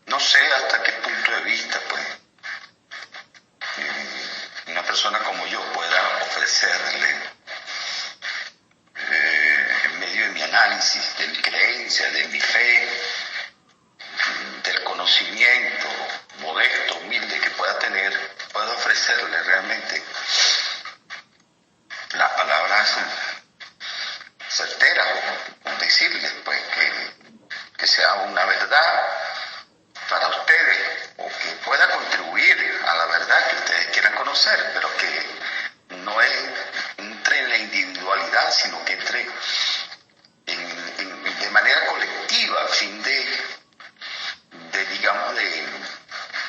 no sé hasta qué punto de vista, pues, una persona como yo pueda ofrecerle, en medio de mi análisis, de mi creencia, de mi fe, del conocimiento modesto, humilde que pueda tener, puedo ofrecerle realmente las palabras certeras, o decirles pues que sea una verdad para ustedes, o que pueda contribuir a la verdad que ustedes quieran conocer, pero que no entre en la individualidad, sino que entre de manera colectiva, a fin de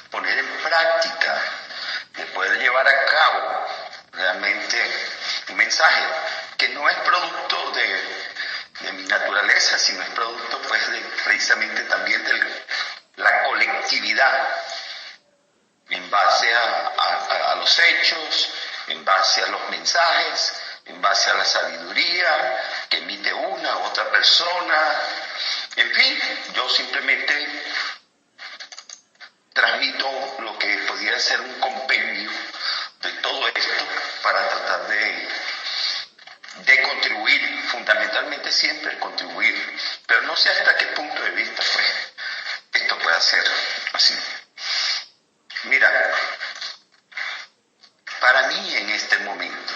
poner en práctica, de poder llevar a cabo realmente un mensaje que no es producto de mi naturaleza, sino es producto pues precisamente también de la colectividad, en base a los hechos, en base a los mensajes, en base a la sabiduría que emite una u otra persona. En fin, yo simplemente transmito lo que podría ser un compendio de todo esto para tratar de contribuir, fundamentalmente siempre contribuir, pero no sé hasta qué punto de vista pues esto pueda ser así. Mira, para mí en este momento,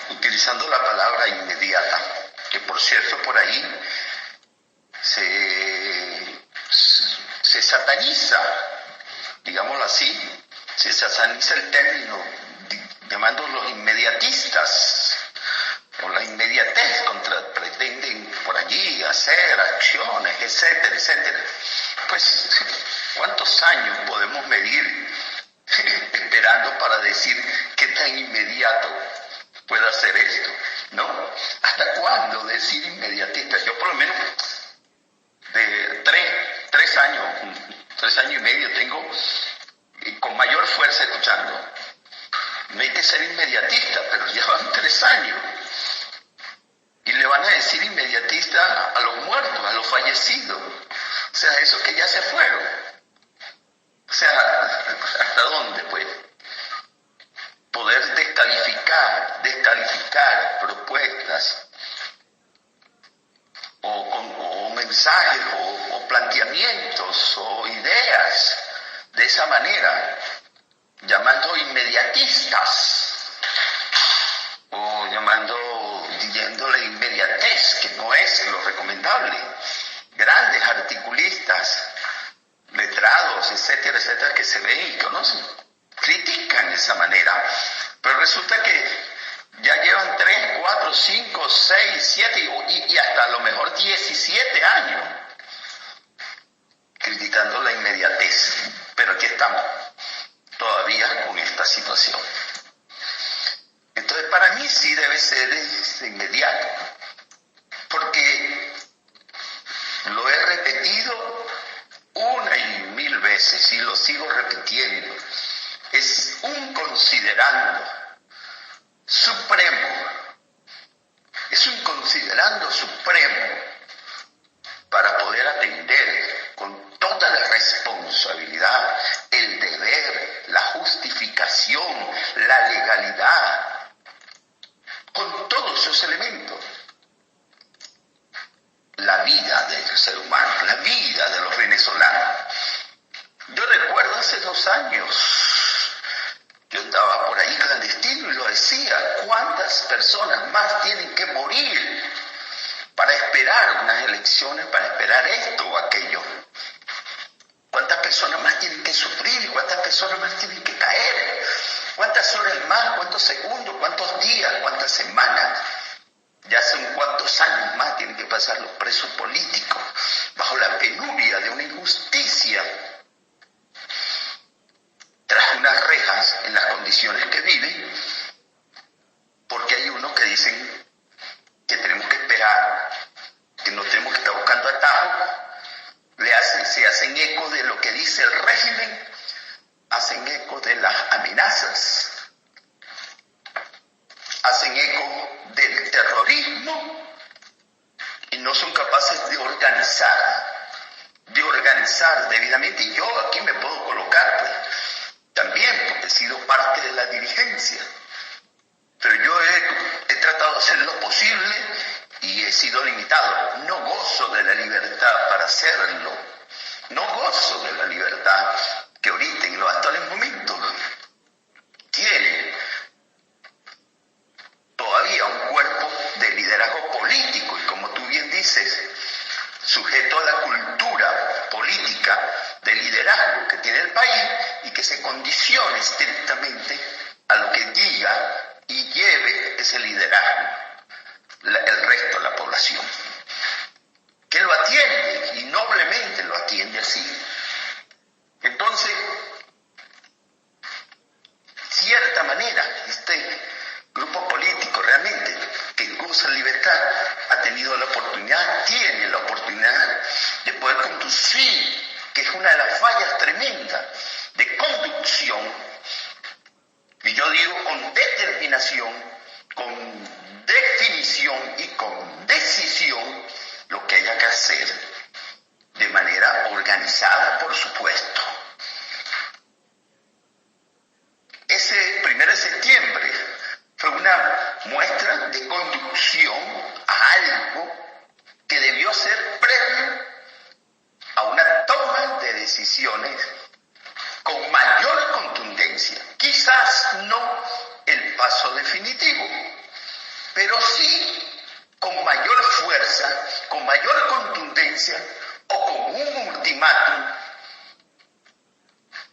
utilizando la palabra inmediata, que por cierto por ahí se sataniza, digámoslo así, se sataniza el término, llamándolos inmediatistas, o la inmediatez, pretenden por allí hacer acciones, etcétera, etcétera. Pues, ¿cuántos años podemos medir esperando para decir qué tan inmediato puede hacer esto? ¿No? ¿Hasta cuándo decir inmediatista? Yo por lo menos de 3 años y medio tengo con mayor fuerza escuchando. No hay que ser inmediatista, pero ya van 3 años. Y le van a decir inmediatista a los muertos, a los fallecidos. O sea, esos que ya se fueron. O sea, ¿hasta dónde, pues? Poder descalificar propuestas o mensajes o planteamientos o ideas de esa manera, llamando inmediatistas o diciéndole inmediatez, que no es lo recomendable. Grandes articulistas, letrados, etcétera, etcétera, que se ven y conocen, critican de esa manera, pero resulta que ya llevan 3, 4, 5, 6, 7 y hasta a lo mejor 17 años criticando la inmediatez. Pero aquí estamos, todavía con esta situación. Entonces, para mí sí debe ser inmediato, porque lo he repetido 1 y 1000 veces y lo sigo repitiendo. Es un considerando supremo, es un considerando supremo para poder atender con toda la responsabilidad, el deber, la justificación, la legalidad, con todos esos elementos, la vida del ser humano, la vida de los venezolanos. Yo recuerdo hace 2 años, yo andaba por ahí clandestino y lo decía, ¿cuántas personas más tienen que morir para esperar unas elecciones, para esperar esto o aquello? ¿Cuántas personas más tienen que sufrir? ¿Cuántas personas más tienen que caer? ¿Cuántas horas más? ¿Cuántos segundos? ¿Cuántos días? ¿Cuántas semanas? Ya son cuántos años más tienen que pasar los presos políticos bajo la penuria de una injusticia, tras unas rejas en las condiciones que viven, porque hay unos que dicen que tenemos que esperar, que no tenemos que estar buscando atajos, se hacen eco de lo que dice el régimen, hacen eco de las amenazas, hacen eco del terrorismo y no son capaces de organizar organizar debidamente, y yo aquí me puedo colocar, pues, también, porque he sido parte de la dirigencia. Pero yo he tratado de hacer lo posible y he sido limitado. No gozo de la libertad para hacerlo. No gozo de la libertad que ahorita en los actuales momentos tiene todavía un cuerpo de liderazgo político y, como tú bien dices, sujeto a la cultura política de liderazgo que tiene el país y que se condiciona estrictamente a lo que diga y lleve ese liderazgo el resto de la población, que lo atiende y noblemente lo atiende así. Entonces, cierta manera, este grupo político realmente que goza de libertad ha tenido la oportunidad, tiene la oportunidad de poder conducir, que es una de las fallas tremendas de conducción, y yo digo con determinación, con definición y con decisión, lo que haya que hacer, de manera organizada, por supuesto. Ese 1 de septiembre fue una muestra de conducción a algo que debió ser previo a una toma de decisiones con mayor contundencia. Quizás no el paso definitivo, pero sí con mayor fuerza, con mayor contundencia o con un ultimátum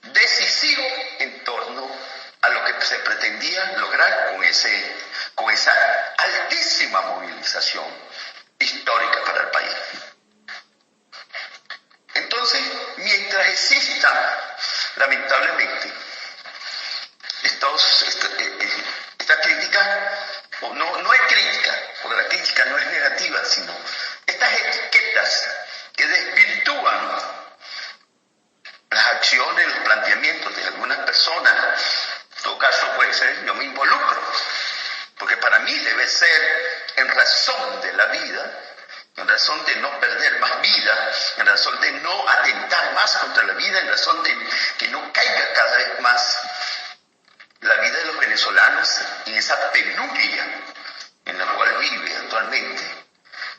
decisivo en torno a lo que se pretendía lograr con esa altísima movilización histórica para el país. Entonces, mientras existan, lamentablemente, esta crítica, o no es crítica, porque la crítica no es negativa, sino estas etiquetas que desvirtúan las acciones, los planteamientos de algunas personas. En todo caso, puede ser, yo me involucro, porque para mí debe ser en razón de la vida, en razón de no perder más vida, en razón de no atentar más contra la vida, en razón de que no caiga cada vez más la vida de los venezolanos en esa penuria en la cual vive actualmente,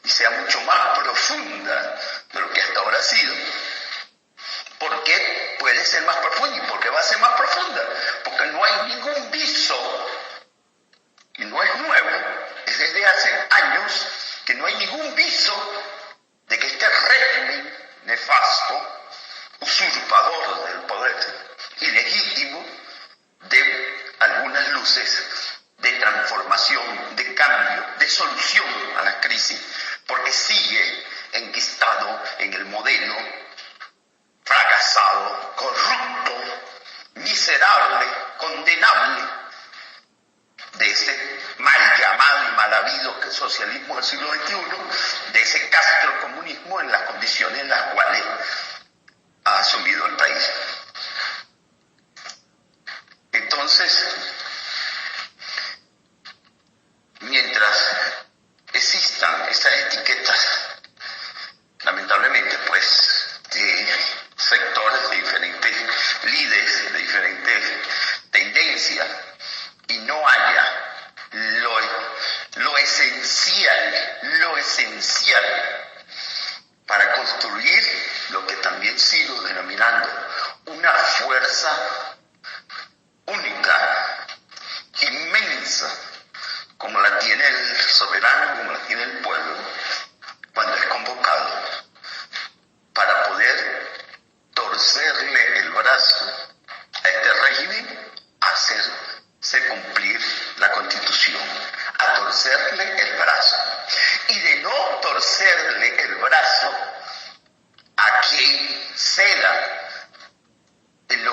y sea mucho más profunda de lo que hasta ahora ha sido. ¿Por qué puede ser más profunda? ¿Y por qué va a ser más profunda? Porque no hay ningún viso, y no es nuevo, es desde hace años que no hay ningún viso de que este régimen nefasto, usurpador del poder, ilegítimo, dé algunas luces de transformación, de cambio, de solución a la crisis, porque sigue enquistado en el modelo fracasado, corrupto, miserable, condenable de ese mal llamado y mal habido que es socialismo del siglo XXI, de ese castrocomunismo en las condiciones en las cuales ha asumido el país. Entonces, mientras existan esas etiquetas, lamentablemente, pues, de sectores, de diferentes líderes, de diferentes tendencias, y no haya lo esencial para construir lo que también sigo denominando una fuerza única, inmensa, como la tiene el soberano, como la tiene el pueblo, cuando es convocado, para poder torcerle el brazo a este régimen, hacerse cumplir la Constitución, a torcerle el brazo. Y de no torcerle el brazo a quien ceda en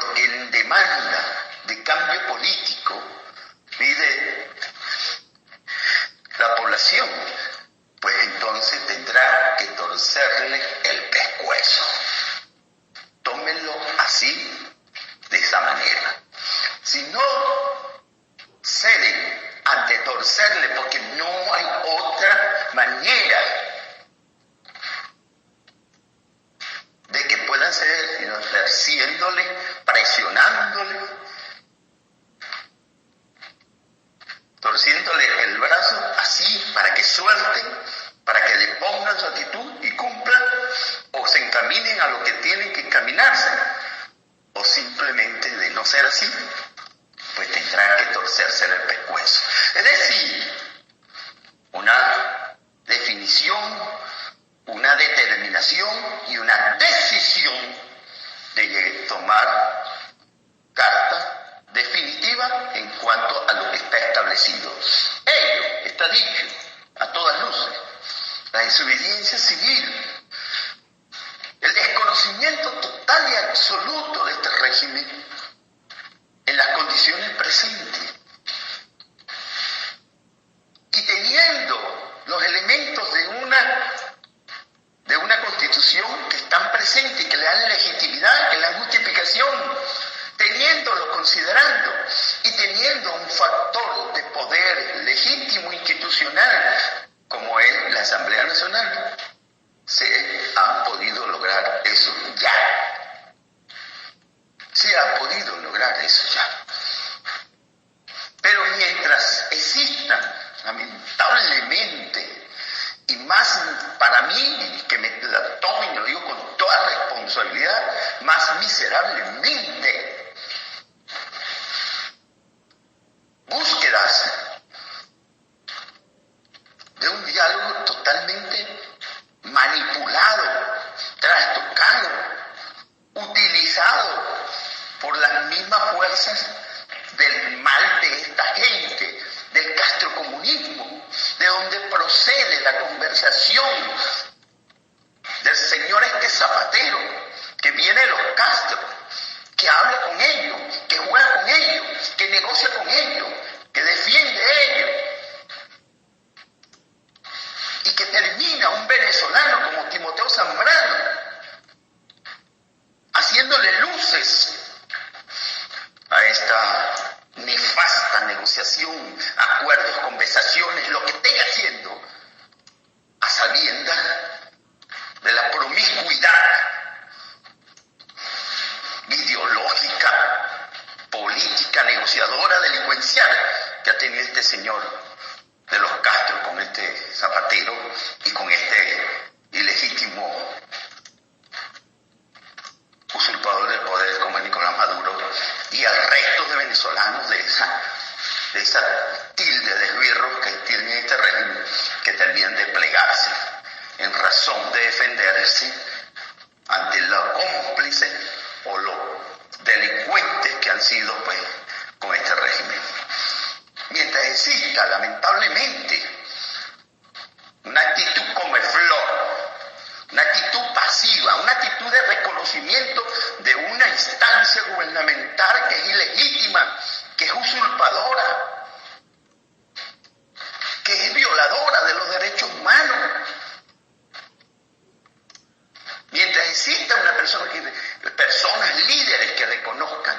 tomar carta definitiva en cuanto a lo que está establecido. Ello está dicho a todas luces. La desobediencia civil, el desconocimiento total y absoluto de este régimen en las condiciones presentes y teniendo los elementos de una constitución que están presentes y que le dan legitimidad, que le dan justificación, teniéndolo, considerando y teniendo un factor de poder legítimo institucional como es la Asamblea Nacional, se ha podido lograr eso ya. Se ha podido lograr eso ya. Pero mientras existan, lamentablemente, y más para mí, que me la tomen, y lo digo con toda responsabilidad, más miserablemente, búsquedas de un diálogo totalmente manipulado, trastocado, utilizado por las mismas fuerzas del mal de esta gente, del castrocomunismo, de donde procede la conversación del señor Zapatero, que viene de los Castro, que habla con ellos, que juega con ellos, que negocia con ellos, que defiende a ellos, y que termina un venezolano como Timoteo Zambrano haciéndole luces a esta nefasta negociación, acuerdos, conversaciones, lo que esté haciendo, a sabiendas de la promiscuidad ideológica, política, negociadora, delincuencial que ha tenido este señor de los Castro con este Zapatero y con este ilegítimo usurpador del poder como es Nicolás Maduro y al resto de venezolanos de esa tilde de esbirros que tiene este régimen, que terminan de plegarse en razón de defenderse ante los cómplices o los delincuentes que han sido pues con este régimen. Mientras exista lamentablemente una actitud come flor, una actitud pasiva, una actitud de reconocimiento de una instancia gubernamental que es ilegítima, que es usurpadora, que es violadora de los derechos humanos. Mientras exista personas líderes que reconozcan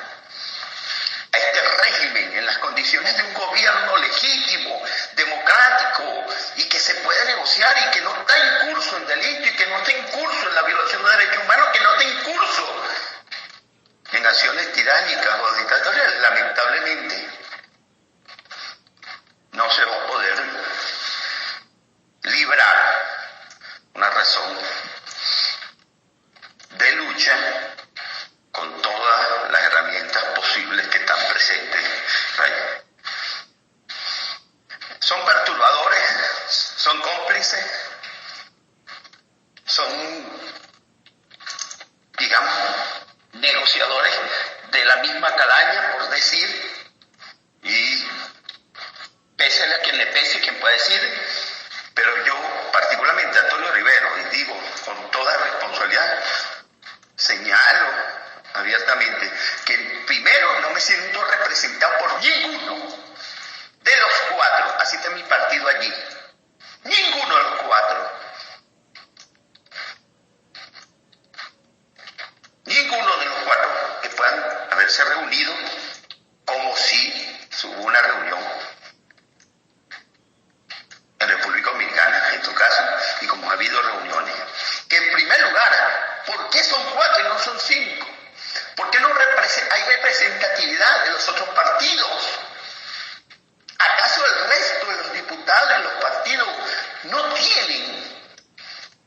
a este régimen en las condiciones de un gobierno legítimo, democrático, y que se puede negociar y que no está en curso en delito y que no está en curso en la violación de derechos humanos, que no está en curso en acciones tiránicas o dictatoriales, lamentablemente no se va a poder librar una razón de lucha con todas las herramientas posibles que están presentes. Son perturbadores, son cómplices, son, digamos, negociadores de la misma calaña, por decir, y pese a quien le pese, quien pueda decir, pero yo, particularmente Antonio Rivero, y digo con toda responsabilidad, señalo abiertamente que primero no me siento representado por ninguno de los cuatro, así está mi partido allí, ninguno de los cuatro, ninguno de los cuatro que puedan haberse reunido, como si hubo una reunión en República Dominicana, en tu caso, y como ha habido reuniones, que en primer lugar, ¿por qué son cuatro y no son cinco? ¿Por qué no hay representatividad de los otros partidos? ¿Acaso el resto de los diputados de los partidos no tienen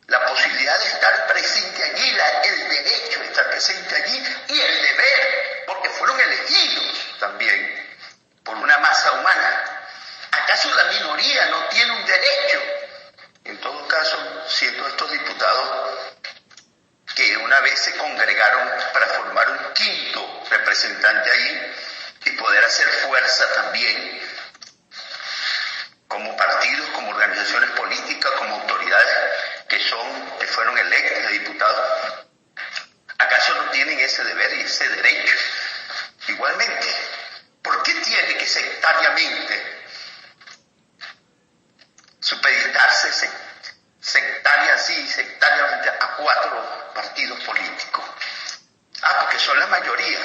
la posibilidad de estar presente allí, el derecho de estar presente allí y el deber, porque fueron elegidos también por una masa humana? ¿Acaso la minoría no tiene un derecho? En todo caso, siendo estos diputados que una vez se congregaron para formar un quinto representante ahí y poder hacer fuerza también como partidos, como organizaciones políticas, como autoridades que fueron electas de diputados. ¿Acaso no tienen ese deber y ese derecho? Igualmente, ¿por qué tiene que sectariamente supeditarse sectariamente a 4 partidos políticos? Porque son la mayoría.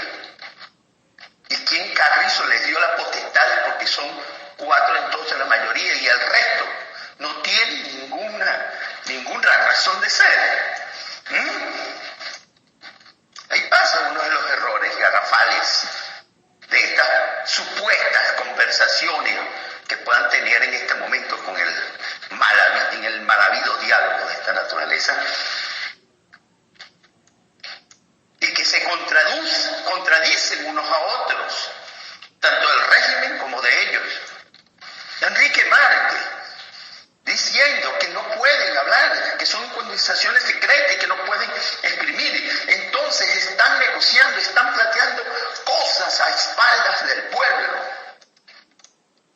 ¿Y quién Carrizo les dio la potestad porque son 4 entonces la mayoría y el resto no tiene ninguna razón de ser? Ahí pasa uno de los errores garrafales de estas supuestas conversaciones que puedan tener en este momento en el mal habido diálogo de esta naturaleza, y que se contradicen unos a otros, tanto del régimen como de ellos. Enrique Márquez diciendo que no pueden hablar, que son conversaciones secretas y que no pueden exprimir. Entonces están negociando, están planteando cosas a espaldas del pueblo.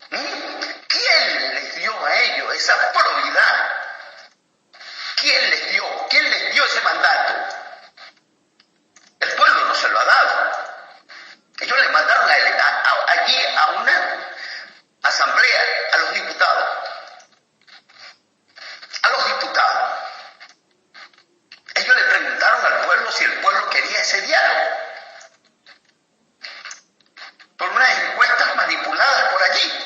¿Quién les dio a ellos esa probidad? ¿Quién les dio ese mandato? El pueblo no se lo ha dado. Ellos le mandaron allí a una asamblea, a los diputados. Ellos le preguntaron al pueblo si el pueblo quería ese diálogo. Por unas encuestas manipuladas por allí.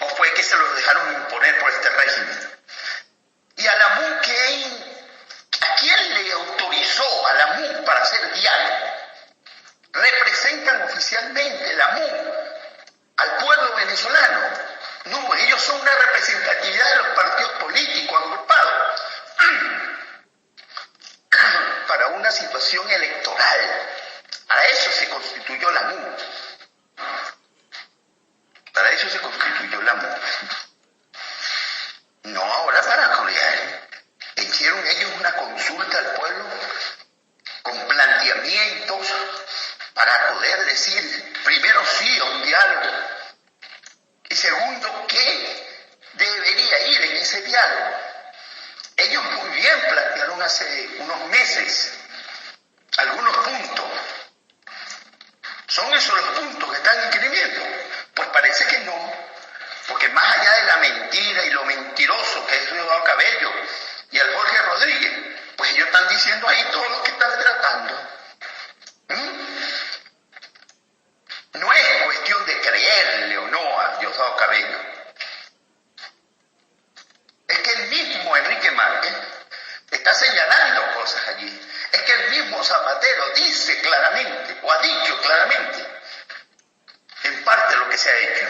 ¿O fue que se los dejaron imponer por este régimen? Y a la MUN, ¿a quién le autorizó a la MUN para hacer diálogo? ¿Representan oficialmente la MUN al pueblo venezolano? No, ellos son una representatividad de los partidos políticos agrupados para una situación electoral. Para eso se constituyó la MUN. No ahora para colear. Hicieron ellos una consulta al pueblo con planteamientos para poder decir, primero sí a un diálogo, y segundo, ¿qué debería ir en ese diálogo? Ellos muy bien plantearon hace unos meses algunos puntos. ¿Son esos los puntos que están escribiendo? Pues parece que no, porque más allá de la mentira y lo mentiroso que es Diosdado Cabello y el Jorge Rodríguez, pues ellos están diciendo ahí todo lo que están tratando. No es cuestión de creerle o no a Diosdado Cabello. Es que el mismo Enrique Márquez está señalando cosas allí. Es que el mismo Zapatero dice claramente, o ha dicho claramente, en parte lo que se ha hecho.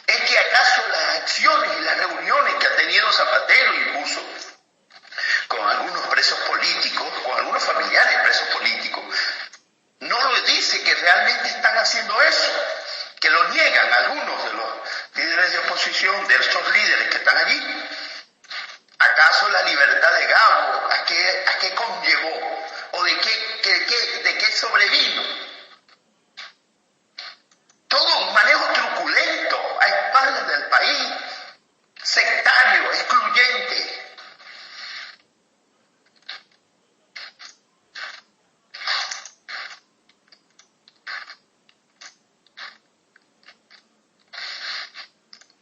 Es que acaso las acciones y las reuniones que ha tenido Zapatero incluso con algunos presos políticos, con algunos familiares presos políticos, no lo dice que realmente están haciendo eso, que lo niegan algunos de los líderes de oposición, de estos líderes que están allí. ¿Acaso la libertad de Gabo a qué conllevó? ¿O de qué sobrevino? Todo un manejo truculento a espaldas del país, sectario, excluyente.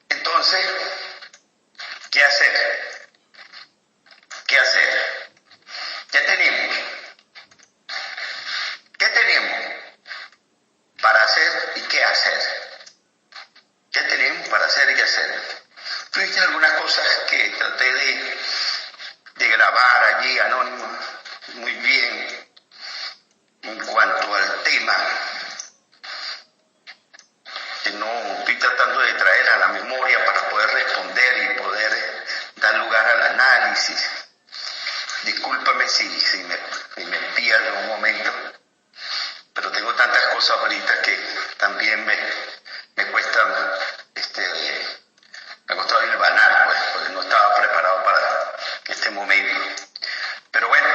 Entonces, ¿qué hacer? ¿Qué hacer? ¿Qué tenemos? ¿Qué tenemos para hacer y qué hacer? ¿Qué tenemos para hacer y qué hacer? Tuviste algunas cosas que traté de grabar allí, anónimo, muy bien, en cuanto al tema, que no estoy tratando de traer a la memoria para poder responder y poder dar lugar al análisis. Discúlpame si me pierdo un momento, pero tengo tantas cosas ahorita que también me cuesta, me ha costado hilvanar, pues, porque no estaba preparado para este momento. Pero bueno,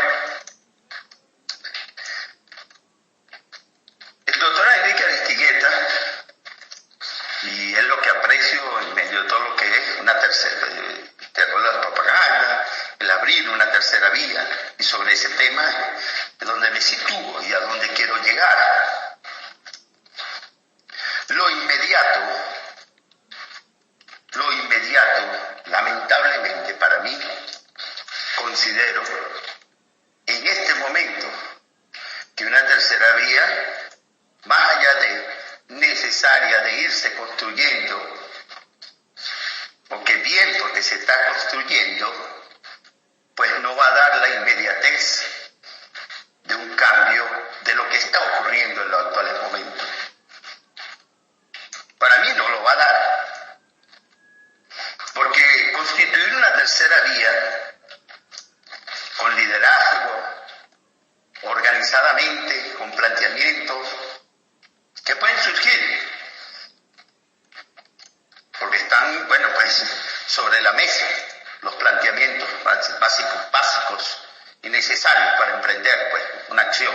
necesarios para emprender pues, una acción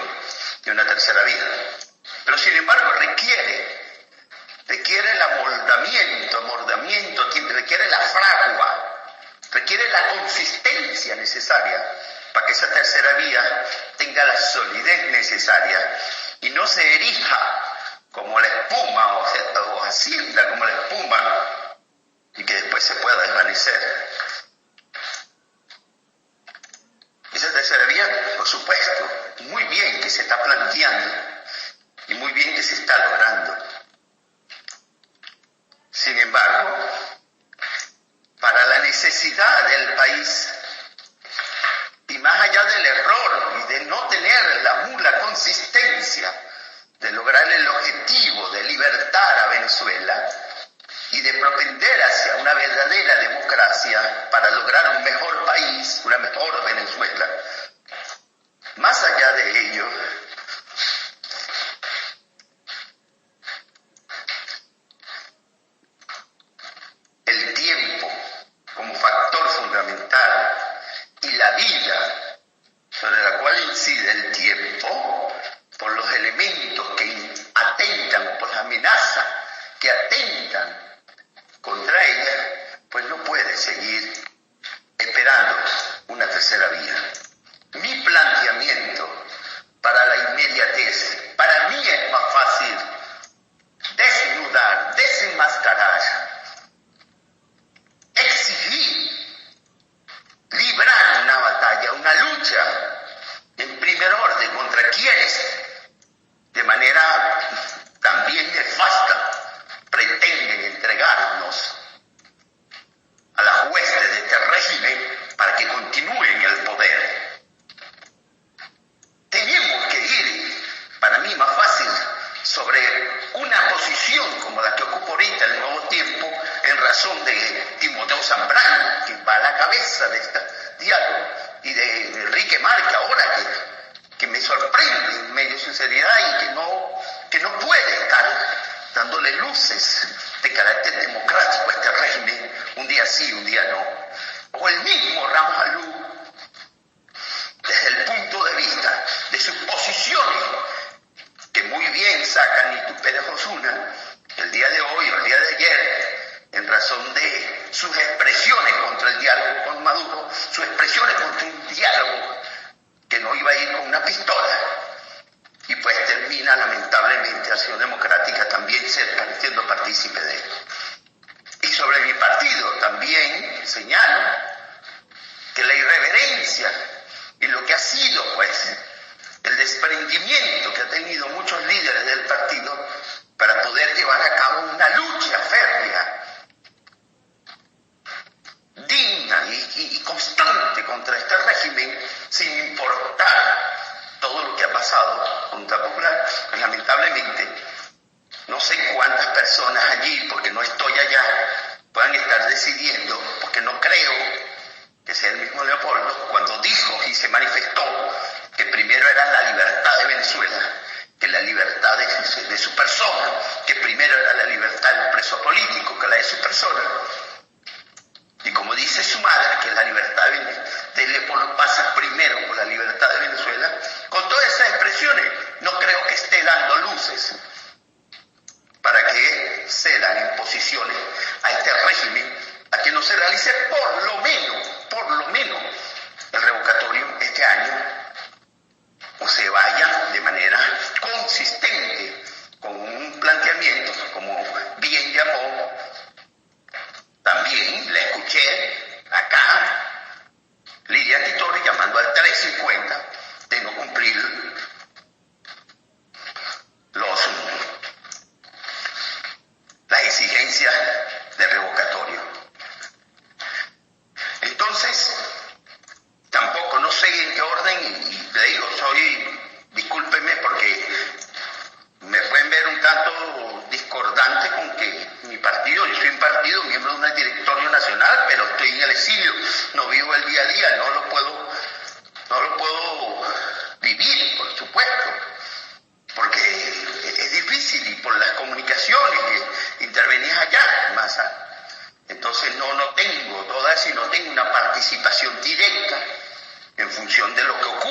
de una tercera vía. Pero sin embargo requiere el amordamiento, requiere la fragua, requiere la consistencia necesaria para que esa tercera vía tenga la solidez necesaria y no se erija como la espuma o ascienda como la espuma y que después se pueda desvanecer. Esa tercera vía, por supuesto, muy bien que se está planteando y muy bien que se está logrando. Sin embargo, para la necesidad del país y más allá del error y de no tener la consistencia de lograr el objetivo de libertar a Venezuela y de propender hacia una verdadera democracia para lograr un mejor país, una mejor Venezuela. Más allá de ello, el tiempo como factor fundamental y la vida sobre la cual incide el tiempo, por los elementos que atentan, por las amenazas que atentan contra ella, pues no puede seguir esperando una tercera vía. Mi planteamiento para la inmediatez, para mí es más fácil desnudar, desenmascarar, exigir, librar una batalla, una lucha en primer orden contra quienes de manera también nefasta pretenden entregarnos a las huestes de este régimen para que continúe en el poder. Tenemos que ir, para mí más fácil, sobre una posición como la que ocupa ahorita el Nuevo Tiempo, en razón de Timoteo Zambrano, que va a la cabeza de este diálogo, y de Enrique Marca ahora, que me sorprende en medio de sinceridad y que no puede estar dándole luces de carácter democrático a este régimen, un día sí, un día no. O el mismo Ramos Alú, desde el punto de vista de sus posiciones, que muy bien sacan Itu Pérez Osuna, el día de hoy o el día de ayer, en razón de sus expresiones contra el diálogo con Maduro, sus expresiones contra un diálogo que no iba a ir con una pistola, y pues termina lamentablemente Acción Democrática también siendo partícipe de esto. Y sobre mi partido también señalo que la irreverencia y lo que ha sido pues el desprendimiento que ha tenido muchos líderes del partido para poder llevar a cabo una lucha férrea, digna y constante contra este régimen, sin importar todo lo que ha pasado con Voluntad Popular, pues lamentablemente no sé cuántas personas allí, porque no estoy allá, puedan estar decidiendo, porque no creo que sea el mismo Leopoldo, cuando dijo y se manifestó que primero era la libertad de Venezuela, que la libertad de su persona, que primero era la libertad del preso político que la de su persona, y como dice su madre, que la libertad de Leopoldo pasa primero por la libertad de Venezuela. Con todas esas expresiones no creo que esté dando luces para que cedan en posiciones a este régimen, a que no se realice por lo menos el revocatorio este año, o se vaya de manera consistente con un planteamiento, como bien llamó, también le escuché acá Lidia Titori llamando al 350 de no cumplir las exigencias de revocatorio. Entonces, tampoco no sé en qué orden, y le digo, discúlpeme porque me pueden ver un tanto discordante con que mi partido, yo soy un partido, miembro de un directorio nacional, pero estoy en el exilio, no vivo el día a día, no lo puedo vivir, por supuesto, porque es difícil y por las comunicaciones que intervenís allá, Massa. Entonces no tengo todas y no tengo una participación directa en función de lo que ocurre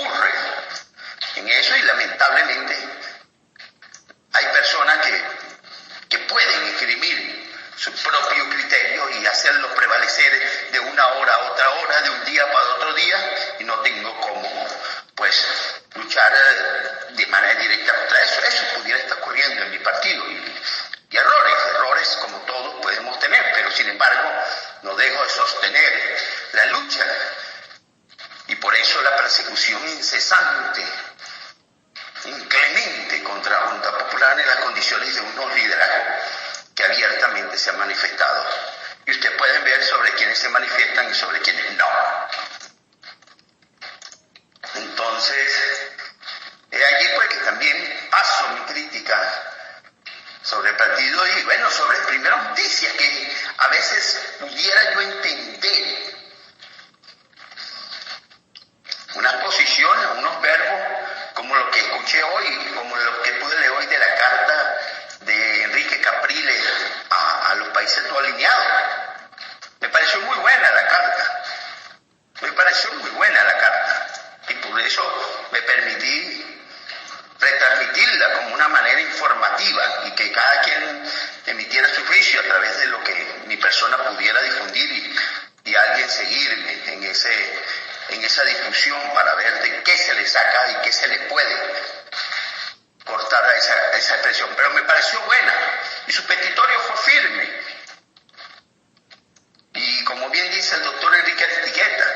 eso, y lamentablemente hay personas que pueden esgrimir su propio criterio y hacerlo prevalecer de una hora a otra hora, de un día para otro día, y no tengo cómo, pues, luchar de manera directa contra eso. Eso pudiera estar ocurriendo en mi partido, y errores como todos podemos tener, pero sin embargo no dejo de sostener la lucha, y por eso la persecución incesante, inclemente contra la Junta Popular en las condiciones de unos liderazgos que abiertamente se han manifestado. Y ustedes pueden ver sobre quienes se manifiestan y sobre quienes no. Entonces, es allí pues que también paso mi crítica sobre el partido y bueno, sobre Primera Justicia, que a veces pudiera yo entender unas posiciones, unos verbos, como lo que escuché hoy, como lo que pude leer hoy de la carta de Enrique Capriles a los países no alineados. Me pareció muy buena la carta, y por eso me permití retransmitirla como una manera informativa y que cada quien emitiera su juicio a través de lo que mi persona pudiera difundir y alguien seguirme en esa discusión para ver de qué se le saca y qué se le puede cortar a esa expresión. Pero me pareció buena y su petitorio fue firme. Y como bien dice el doctor Enrique Aristiqueta,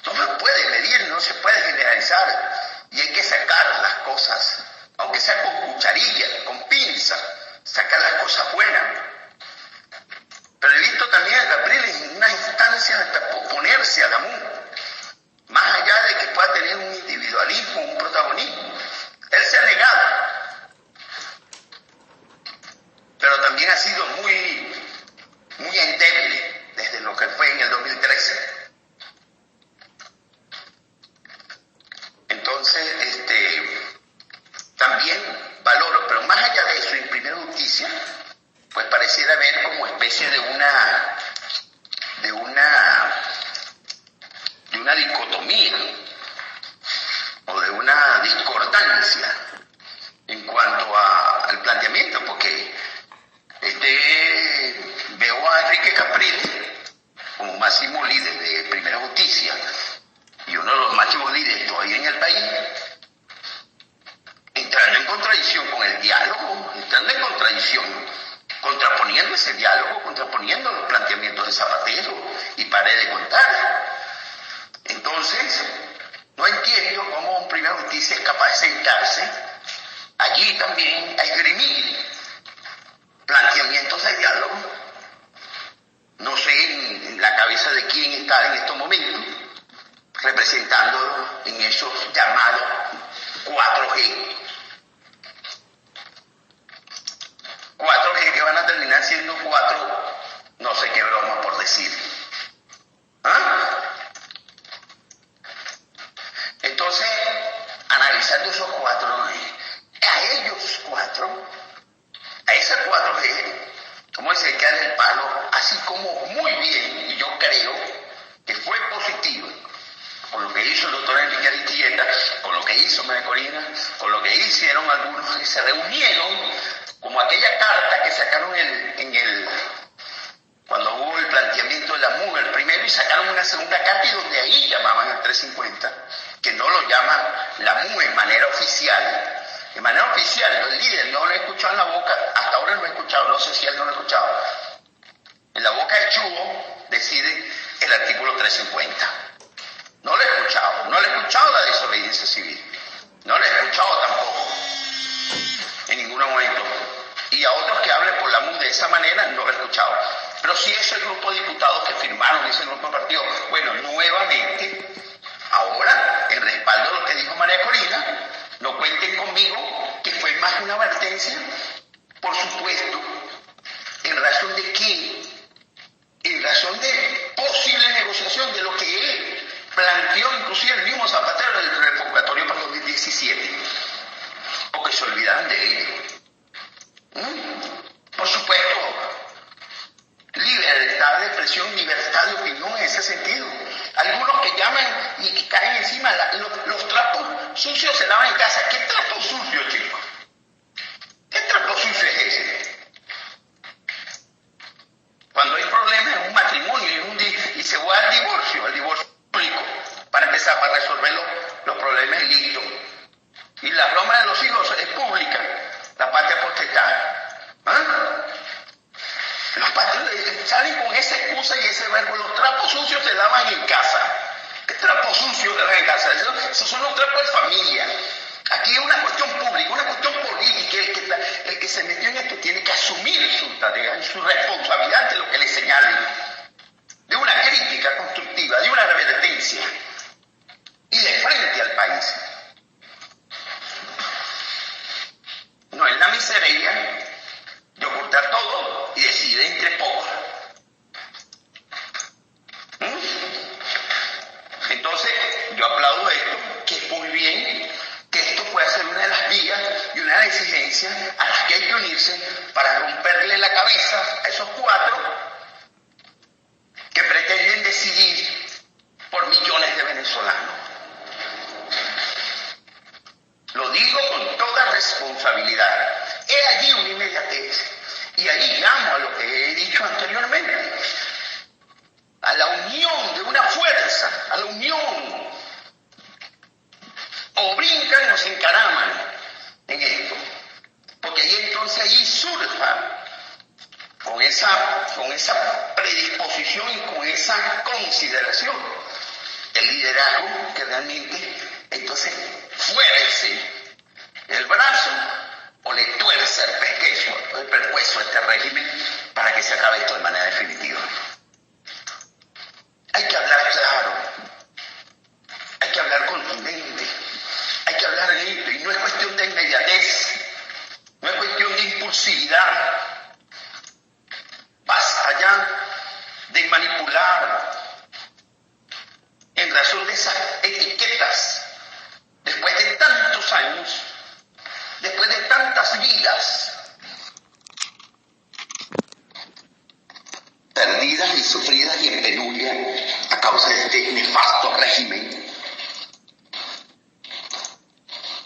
no se puede medir, no se puede generalizar, y hay que sacar las cosas, aunque sea con cucharilla, con pinza, sacar las cosas buenas. Pero he visto también a Capriles en unas instancias hasta oponerse a la MUN, más allá de que pueda tener un individualismo, un protagonismo. Él se ha negado, pero también ha sido muy endeble desde lo que fue en el 2013. Entonces, también valoro, pero más allá de eso, en Primera Justicia, pues pareciera haber como especie de una dicotomía o de una discordancia en cuanto al planteamiento, porque veo a Enrique Capriles como máximo líder de Primera Justicia y uno de los máximos líderes todavía en el país, entrando en contradicción con el diálogo, contraponiendo ese diálogo, contraponiendo los planteamientos de Zapatero y Pared de contar. Entonces, no entiendo cómo un Primera Justicia es capaz de sentarse allí también a esgrimir planteamientos de diálogo. No sé en la cabeza de quién está en estos momentos representándolo en esos llamados 4G. 4G que van a terminar siendo 4, no sé qué broma por decir. Entonces, analizando esos 4G, a ellos 4, a esas 4G, como dice, que dan el palo, así como muy bien, y yo creo que fue positivo, con lo que hizo el doctor Enrique Aristiqueta, con lo que hizo María Corina, con lo que hicieron algunos que se reunieron, como aquella carta que sacaron cuando hubo el planteamiento de la MUN, el primero, y sacaron una segunda carta y donde ahí llamaban al 350, que no lo llaman la MUN en manera oficial. De manera oficial, el líder no lo he escuchado en la boca, hasta ahora no lo he escuchado, no sé si él no lo ha escuchado. En la boca de Chugo decide el artículo 350. No lo he escuchado la desobediencia civil, no lo he escuchado tampoco, en ningún momento. Y a otros que hablen por la MUN de esa manera, no lo he escuchado. Pero sí ese grupo de diputados que firmaron ese grupo de partidos, bueno, nuevamente, ahora, en respaldo de lo que dijo María Corina, no cuenten conmigo, que fue más una advertencia, por supuesto, en razón de qué, en razón de posible negociación de lo que él planteó, inclusive el mismo Zapatero del revocatorio para 2017, o que se olvidaron de ello. Por supuesto, libertad de expresión, libertad de opinión en ese sentido. Algunos que llaman y caen encima, los trapos sucio se lava en casa. ¿Qué trapo sucio, chicos? ¿Qué trapo sucio es ese? Cuando hay problemas en un matrimonio y se va al divorcio público, para resolver los problemas listos. Y la broma de los hijos es pública, la patria potestad. Los padres salen con esa excusa y ese verbo, los trapos sucios se lavan en casa. ¿Qué trapos sucios se lavan en casa? Esos son los trapos de familia. Aquí es una cuestión pública, una cuestión política. El que se metió en esto tiene que asumir su tarea y su responsabilidad ante lo que le señalen. De una crítica constructiva, de una advertencia y de frente al país. No es la miseria de ocultar todo y decidir entre pocos. Entonces, yo aplaudo esto, que es muy bien, que esto puede ser una de las vías y una de las exigencias a las que hay que unirse para romperle la cabeza a esos cuatro que pretenden decidir por millones de venezolanos. Lo digo con toda responsabilidad. He allí una inmediatez. Y ahí llamo a lo que he dicho anteriormente. A la unión de una fuerza, a la unión. O brincan o se encaraman en esto. Porque ahí surja con esa predisposición y con esa consideración el liderazgo que realmente entonces fuerce el brazo o le tuerce el pescuezo a este régimen para que se acabe esto de manera definitiva. Hay que hablar claro, hay que hablar contundente, hay que hablar limpio, y no es cuestión de inmediatez, no es cuestión de impulsividad. Basta ya de manipular en razón de esas etiquetas. Después de tantos años, después de tantas vidas perdidas y sufridas y en penuria a causa de este nefasto régimen.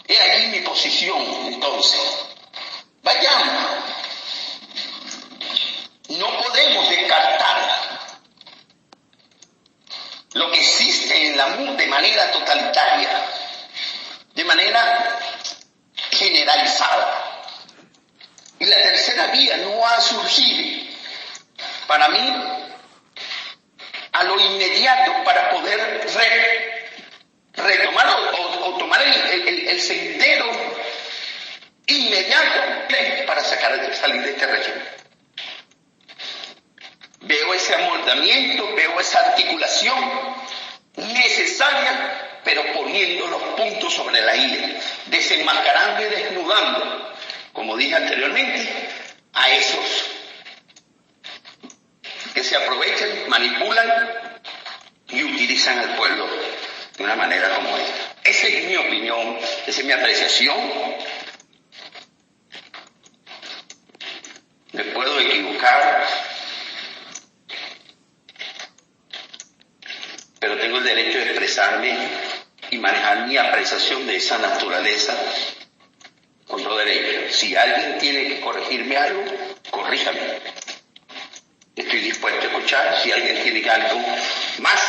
He allí mi posición, entonces. Vayamos. No podemos descartar lo que existe en la MUD de manera totalitaria, de manera generalizada. Y la tercera vía no ha surgido para mí a lo inmediato para poder retomar o tomar el sendero inmediato para salir de este régimen. Veo ese amoldamiento, veo esa articulación necesaria, pero poniendo los puntos sobre la I, desenmascarando y desnudando, como dije anteriormente, a esos que se aprovechan, manipulan y utilizan al pueblo de una manera como esta. Esa es mi opinión, esa es mi apreciación. Me puedo equivocar, pero tengo el derecho de expresarme y manejar mi apreciación de esa naturaleza con todo derecho. Si alguien tiene que corregirme algo, corríjame. Estoy dispuesto a escuchar. Si alguien tiene algo más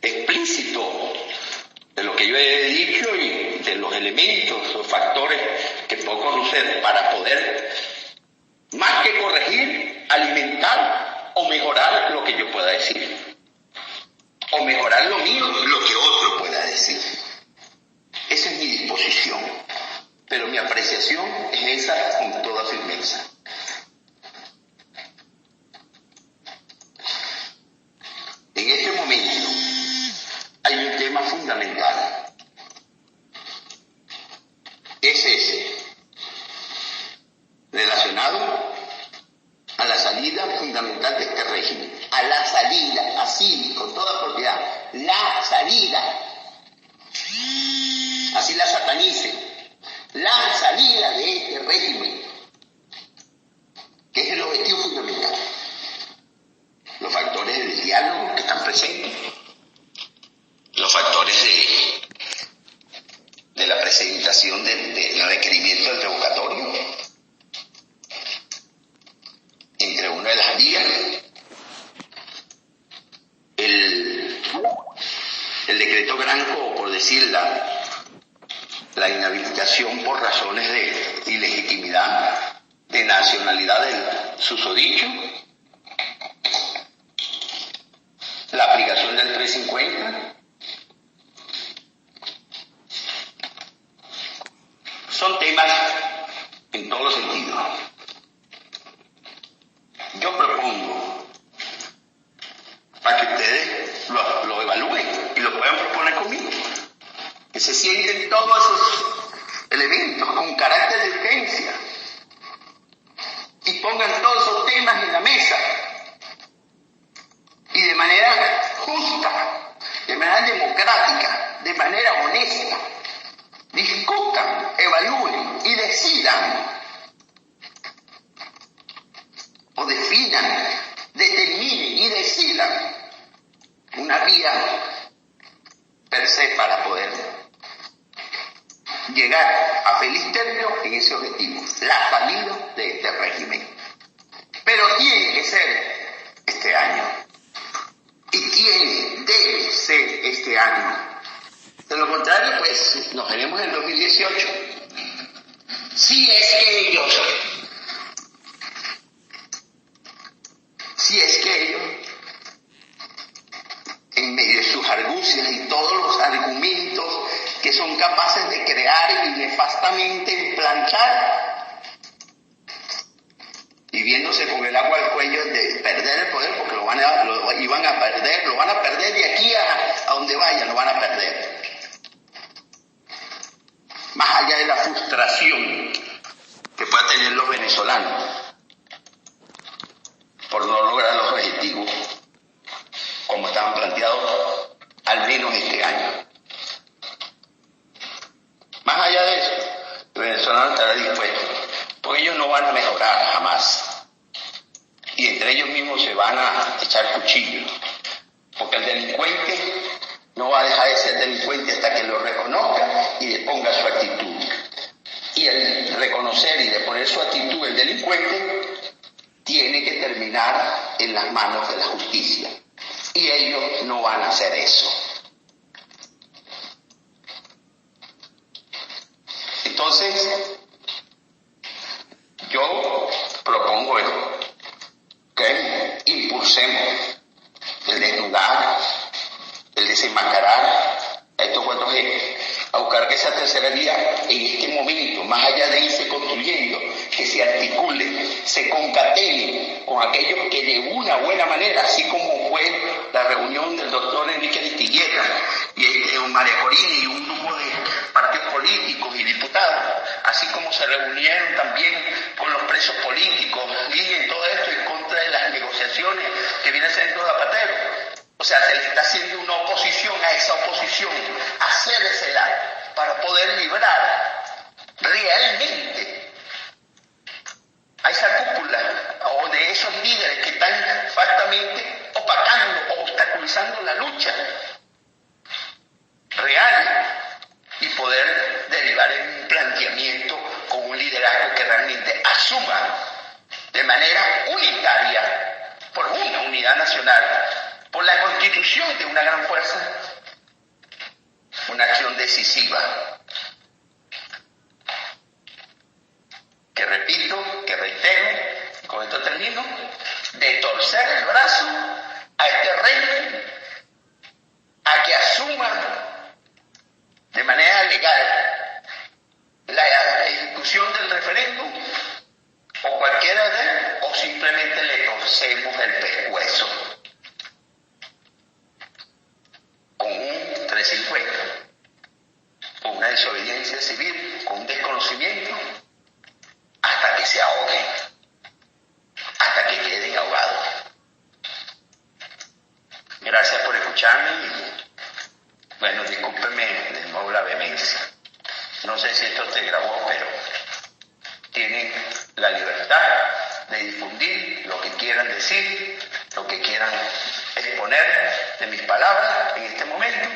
explícito de lo que yo he dicho y de los elementos o factores que puedo conocer para poder, más que corregir, alimentar o mejorar lo que yo pueda decir. O mejorar lo mío, lo que otro pueda decir. Esa es mi disposición. Pero mi apreciación es esa con toda firmeza. En este momento hay un tema fundamental. Es ese, relacionado a la salida fundamental de este régimen. A la salida, así, con toda propiedad, la salida. Así la satanice. La salida de este régimen, que es el objetivo fundamental. Los factores del diálogo que están presentes, los factores presentación del requerimiento del revocatorio entre una de las vías, el decreto Granco, por decir la inhabilitación por razones de ilegitimidad, de nacionalidad del susodicho, la aplicación del 350, son temas en todos los sentidos. Yo propongo para que ustedes lo evalúen y lo puedan proponer conmigo, que se sienten todos esos elementos con carácter de urgencia y pongan todos esos temas en la mesa y de manera justa, de manera democrática, de manera honesta, discutan, evalúen y decidan o definan, determinen y decidan una vía per se para poder llegar a feliz término en ese objetivo, la salida de este régimen. Pero tiene que ser este año, y debe ser este año. De lo contrario, pues nos veremos en 2018. Si es que ellos en medio de sus argucias y todos los argumentos que son capaces de crear y nefastamente planchar, y viéndose con el agua al cuello de perder el poder, porque lo van a perder de aquí a donde vayan, lo van a perder. Más allá de la frustración que puedan tener los venezolanos por no lograr los objetivos como estaban planteados, al menos este año. Más allá de eso, el venezolano estará dispuesto, porque ellos no van a mejorar jamás, y entre ellos mismos se van a echar cuchillos, porque el delincuente no va a dejar de ser delincuente hasta que lo reconozca y le ponga su actitud. Y el reconocer y de poner su actitud el delincuente tiene que terminar en las manos de la justicia. Y ellos no van a hacer eso. Entonces, yo propongo que impulsemos el desnudar, el desenmascarar a estos 4G, a buscar que esa tercera vía en este momento, más allá de irse construyendo, que se articule, se concatene con aquellos que de una buena manera, así como fue la reunión del doctor Enrique Aristigueta y María Corina y un grupo de partidos políticos y diputados, así como se reunieron también con los presos políticos y en todo esto en contra de las negociaciones que viene haciendo Zapatero. O sea, se le está haciendo una oposición a esa oposición, hacérsela para poder librar realmente a esa cúpula o de esos líderes que están falsamente opacando o obstaculizando la lucha real y poder derivar en un planteamiento con un liderazgo que realmente asuma de manera unitaria, por una unidad nacional, por la constitución de una gran fuerza, una acción decisiva, que repito, que reitero, y con esto termino, de torcer el brazo a este régimen, a que asuma de manera legal la ejecución del referéndum, o cualquiera de él, o simplemente le torcemos el pescuezo con un 350, con una desobediencia civil, con un desconocimiento, hasta que se ahoguen, hasta que queden ahogados. Gracias por escucharme y, bueno, discúlpenme de nuevo la vehemencia. No sé si esto te grabó, pero tienen la libertad de difundir lo que quieran decir, lo que quieran exponer de mis palabras en este momento.